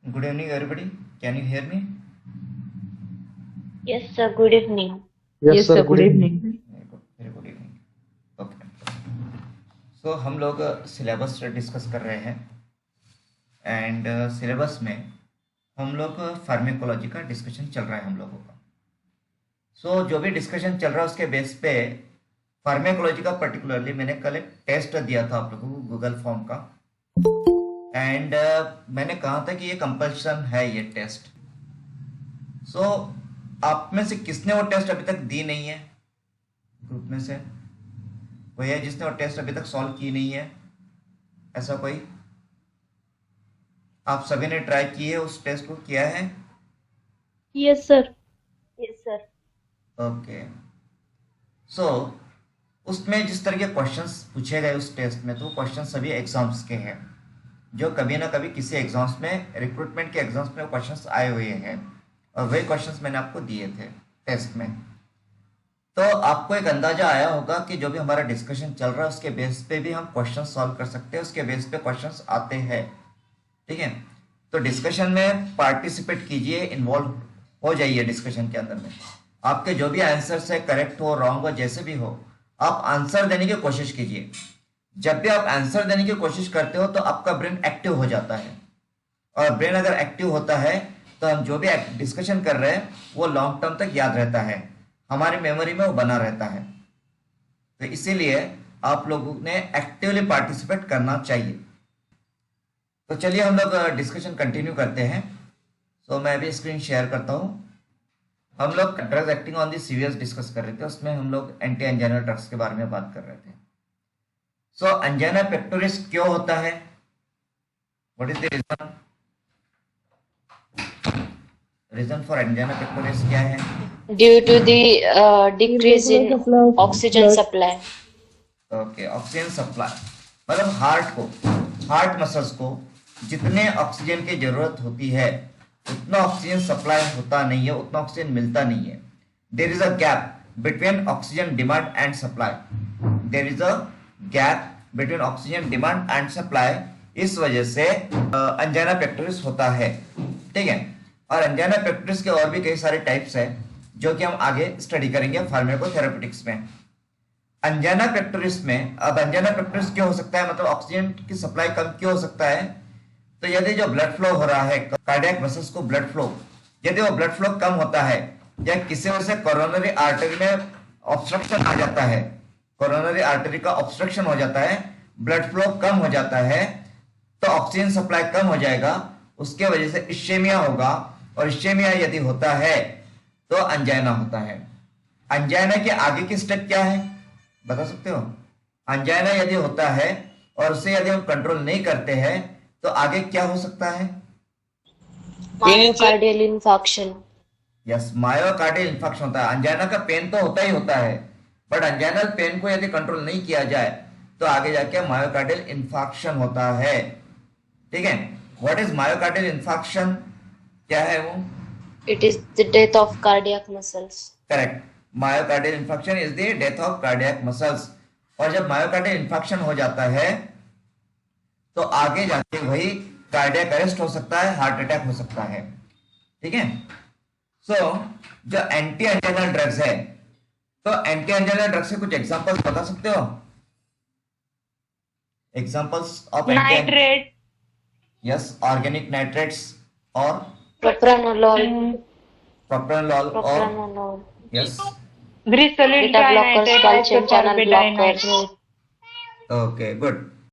Good evening, everybody. Can you hear me? Yes, sir. Good evening. Yes, Yes, sir. sir. Good Good evening. evening. Very good evening. Okay. So हम लोग syllabus discuss कर रहे हैं and syllabus में हम लोग pharmacology का discussion चल रहा है हम लोगों का। सो जो भी डिस्कशन चल रहा है उसके बेस पे फार्मेकोलॉजी का पर्टिकुलरली मैंने कल एक टेस्ट दिया था आप लोगों को गूगल फॉर्म का एंड मैंने कहा था कि ये कंपल्सन है ये टेस्ट। सो आप में से किसने वो टेस्ट अभी तक दी नहीं है? ग्रुप में से कोई है जिसने वो टेस्ट अभी तक सॉल्व की नहीं है? ऐसा कोई? आप सभी ने ट्राई की है, उस टेस्ट को किया है? Yes, sir. Yes, sir. Okay. So उसमें जिस तरह के क्वेश्चंस पूछे गए उस टेस्ट में, तो वो क्वेश्चन सभी एग्जाम्स के हैं, जो कभी ना कभी किसी एग्जाम्स में, रिक्रूटमेंट के एग्जाम्स में वो क्वेश्चंस आए हुए हैं और वही क्वेश्चंस मैंने आपको दिए थे टेस्ट में। तो आपको एक अंदाजा आया होगा कि जो भी हमारा डिस्कशन चल रहा है उसके बेस पे भी हम क्वेश्चन सॉल्व कर सकते हैं, उसके बेस पे क्वेश्चंस आते हैं। ठीक है, तो डिस्कशन में पार्टिसिपेट कीजिए, इन्वॉल्व हो जाइए डिस्कशन के अंदर में। आपके जो भी आंसर्स है, करेक्ट हो रॉन्ग हो जैसे भी हो, आप आंसर देने की कोशिश कीजिए। जब भी आप आंसर देने की कोशिश करते हो तो आपका ब्रेन एक्टिव हो जाता है, और ब्रेन अगर एक्टिव होता है तो हम जो भी डिस्कशन कर रहे हैं वो लॉन्ग टर्म तक याद रहता है, हमारी मेमोरी में वो बना रहता है। तो इसीलिए आप लोगों ने एक्टिवली पार्टिसिपेट करना चाहिए। तो चलिए हम लोग डिस्कशन कंटिन्यू करते हैं। सो मैं अभी स्क्रीन शेयर करता हूँ। हम लोग ड्रग्स एक्टिंग ऑन दी सीवियर्स डिस्कस कर रहे थे, उसमें हम लोग एंटी एंजाइनल ड्रग्स के बारे में बात कर रहे थे। सो एंजाइना पेक्टोरिस क्यों होता है? What is the reason? Reason for angina pectoris क्या है? Due to the decrease Irregular in supply of oxygen blood. supply. Okay, oxygen supply मतलब हार्ट को, हार्ट मसल्स को जितने ऑक्सीजन की जरूरत होती है उतना ऑक्सीजन सप्लाई होता नहीं है, उतना ऑक्सीजन मिलता नहीं है। There is a gap between oxygen demand and supply. There is a gap between oxygen demand and supply. इस वजह से एंजाइना पेक्टोरिस होता है। ठीक है, और एंजाइना पेक्टोरिस के और भी कई सारे टाइप्स हैं जो कि हम आगे स्टडी करेंगे फार्माकोथेरेपेटिक्स में। एंजाइना पेक्टोरिस में, अब एंजाइना पेक्टोरिस क्यों हो सकता है, मतलब ऑक्सीजन की सप्लाई कम क्यों हो सकता है? तो यदि जो ब्लड फ्लो हो रहा है कार्डियक मसल्स को, ब्लड फ्लो, यदि वो ब्लड फ्लो कम होता है या किसी वजह से कोरोनरी आर्टरी में ऑब्स्ट्रक्शन आ जाता है, कोरोनरी आर्टरी का ऑब्स्ट्रक्शन हो जाता है, ब्लड फ्लो कम हो जाता है, तो ऑक्सीजन सप्लाई कम हो जाएगा, उसके वजह से इश्चेमिया होगा, और इश्चेमिया यदि होता है तो एंजाइना होता है। एंजाइना के आगे की स्टेप क्या है बता सकते हो? एंजाइना यदि होता है और उसे यदि हम कंट्रोल नहीं करते हैं तो आगे क्या हो सकता है? Myocardial infarction. Yes, myocardial infarction होता है। एंजाइना का पेन तो होता ही होता है, बट एंजाइनल पेन को यदि कंट्रोल नहीं किया जाए तो आगे जाके मायोकार्डियल इंफाक्शन होता है। ठीक है, व्हाट इज मायोकार्डियल इंफाक्शन? क्या है वो? It is the death of cardiac muscles. Correct, myocardial infarction is the death of cardiac muscles. और जब मायोकार्डियल इंफाक्शन हो जाता है तो आगे जाके वही कार्डियक अरेस्ट हो सकता है, हार्ट अटैक हो सकता है। ठीक है, सो जो एंटी एंजाइनल ड्रग्स है, तो एंटी एंजाइनल ड्रग्स के कुछ एग्जांपल्स बता सकते हो? Examples of anti, nitrate, yes, organic nitrates और Propranolol. प्रोप्रानोल और Propranolol. Yes, glycerine Beta blockers, trinitrate, calcium channel isosorbide dinitrate. blockers. Okay good.